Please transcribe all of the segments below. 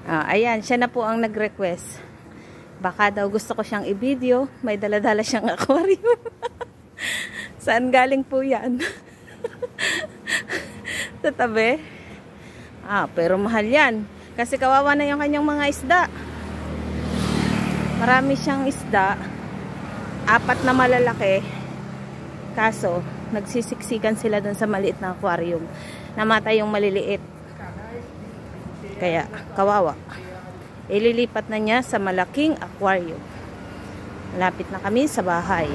Ayan, siya na po ang nag-request. Baka daw gusto ko siyang i-video. May dala-dala siyang aquarium. Saan galing po yan? Sa tabi? Pero mahal yan. Kasi kawawa na yung kanyang mga isda. Marami siyang isda. 4 na malalaki. Kaso, nagsisiksikan sila dun sa maliit na aquarium. Namatay yung maliliit. Kaya, kawawa. Ililipat na niya sa malaking aquarium. Malapit na kami sa bahay.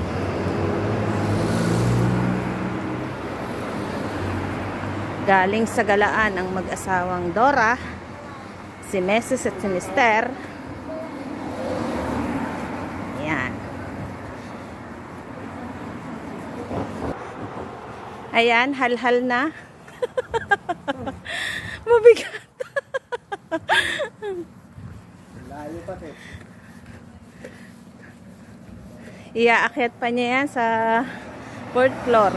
Galing sa galaan ang mag-asawang Dora, si Mrs. at si Mr. Ayan. Ayan, hal-hal na. Mabigat. Layo pa eh. Iaakyat pa niya yan sa 4th floor.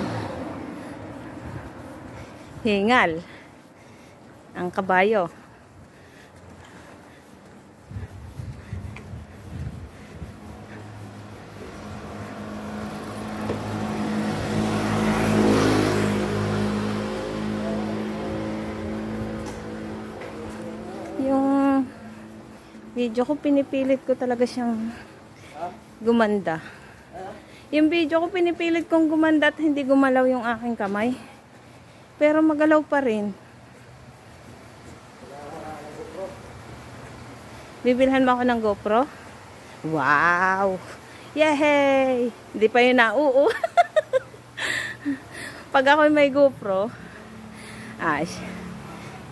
Hingal ang kabayo. Yung video ko, pinipilit ko talaga siyang gumanda. Yung video ko, pinipilit kong gumanda at hindi gumalaw yung aking kamay. Pero magalaw pa rin. Bibilhan mo ako ng GoPro? Wow! Yay! Hindi pa yun nauo. Pag ako may GoPro,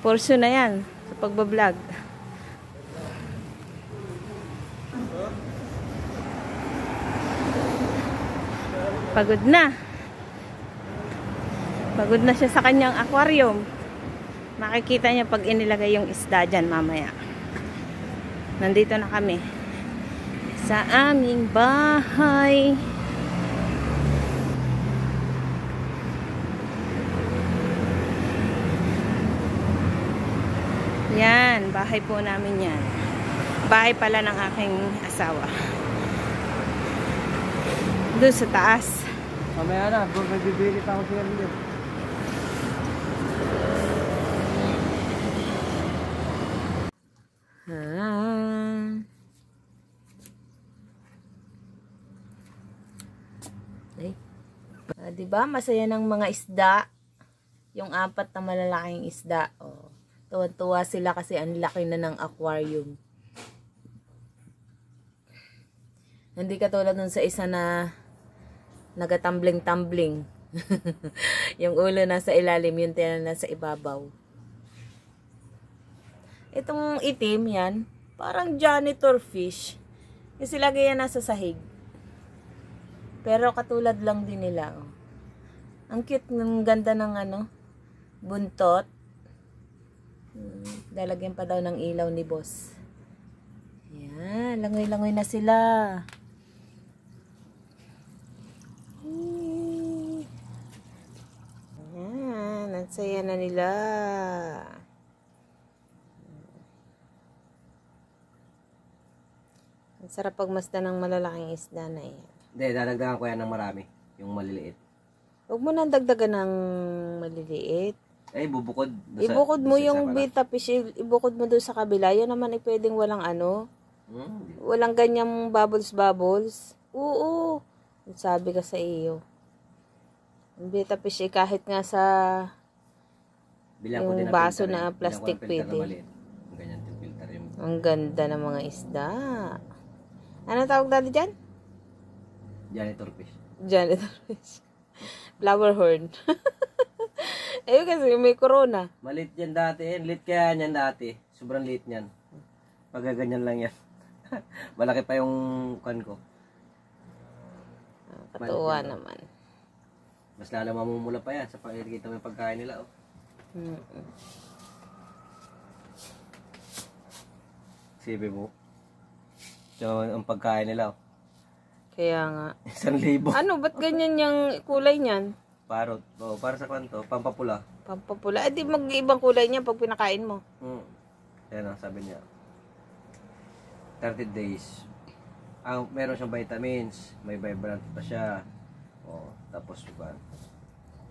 portion na yan sa pagbablog. Pagod na. Pagod na siya sa kanyang aquarium. Makikita niya pag inilagay yung isda dyan mamaya. Nandito na kami sa aming bahay. Yan, bahay po namin yan. Bahay pala ng aking asawa. Doon sa taas. Mamaya na, may bibilit ako siya rin. Diba? Masaya ng mga isda. Yung 4 na malalaking isda. Tuwan-tuwa sila kasi ang laki na ng aquarium. Hindi katulad nun sa isa na nagatambling-tambling. Yung ulo nasa ilalim, yung tela nasa ibabaw. Itong itim yan, parang janitor fish. Kasi lagi yan nasa sahig. Pero katulad lang din nila. Ang cute, ng ganda ng buntot. Lalagyan pa daw ng ilaw ni boss. Ayan, langoy-langoy na sila. Ayan, ang saya na nila. Ang sarap pagmasdan ng malalaking isda na yan. Hindi, dadagdagan ko yan ng marami. Yung maliliit. Huwag mo nang dagdagan ng maliliit. Bubukod. Ibukod mo yung beta fish, ibukod mo doon sa kabila. Yan naman ay pwedeng walang walang ganyang bubbles. Oo. Sabi ka sa iyo. Yung beta fish kahit nga sa yung baso na plastic pwede. Ang ganda ng mga isda. Ano tawag dati dyan? Janitor fish. Janitor fish. Flower horn. Kasi may corona. Malit yan dati. Lit kaya yan dati. Sobrang lit yan. Pagkaganyan lang yan. Malaki pa yung kan ko. Katuwa naman. Mas lalo mamumula pa yan sa pagkikita mo yung pagkain nila. Sibi mo. So, ang pagkain nila. Kaya nga. 1,000. Ano, ba't ganyan yung kulay niyan? Parot. Para sa kanto, pampapula. Pampapula. Di mag-ibang kulay niya pag pinakain mo. Yan ang sabi niya. 30 days. Meron siyang vitamins, may vibrant pa siya. Tapos ba?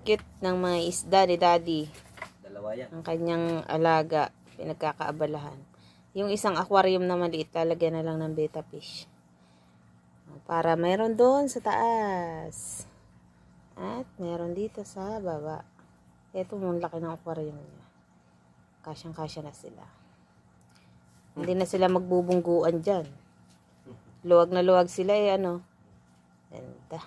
Cute ng mga isda ni Daddy. Dalawa yan. Ang kanyang alaga, pinagkakaabalahan. Yung isang aquarium na maliit, talagyan na lang ng betta fish. Para meron doon sa taas. At meron dito sa baba. Ito mong laki ng aquarium niya. Kasyang-kasya na sila. Hindi na sila magbubungguan dyan. Luwag na luwag sila Ganda.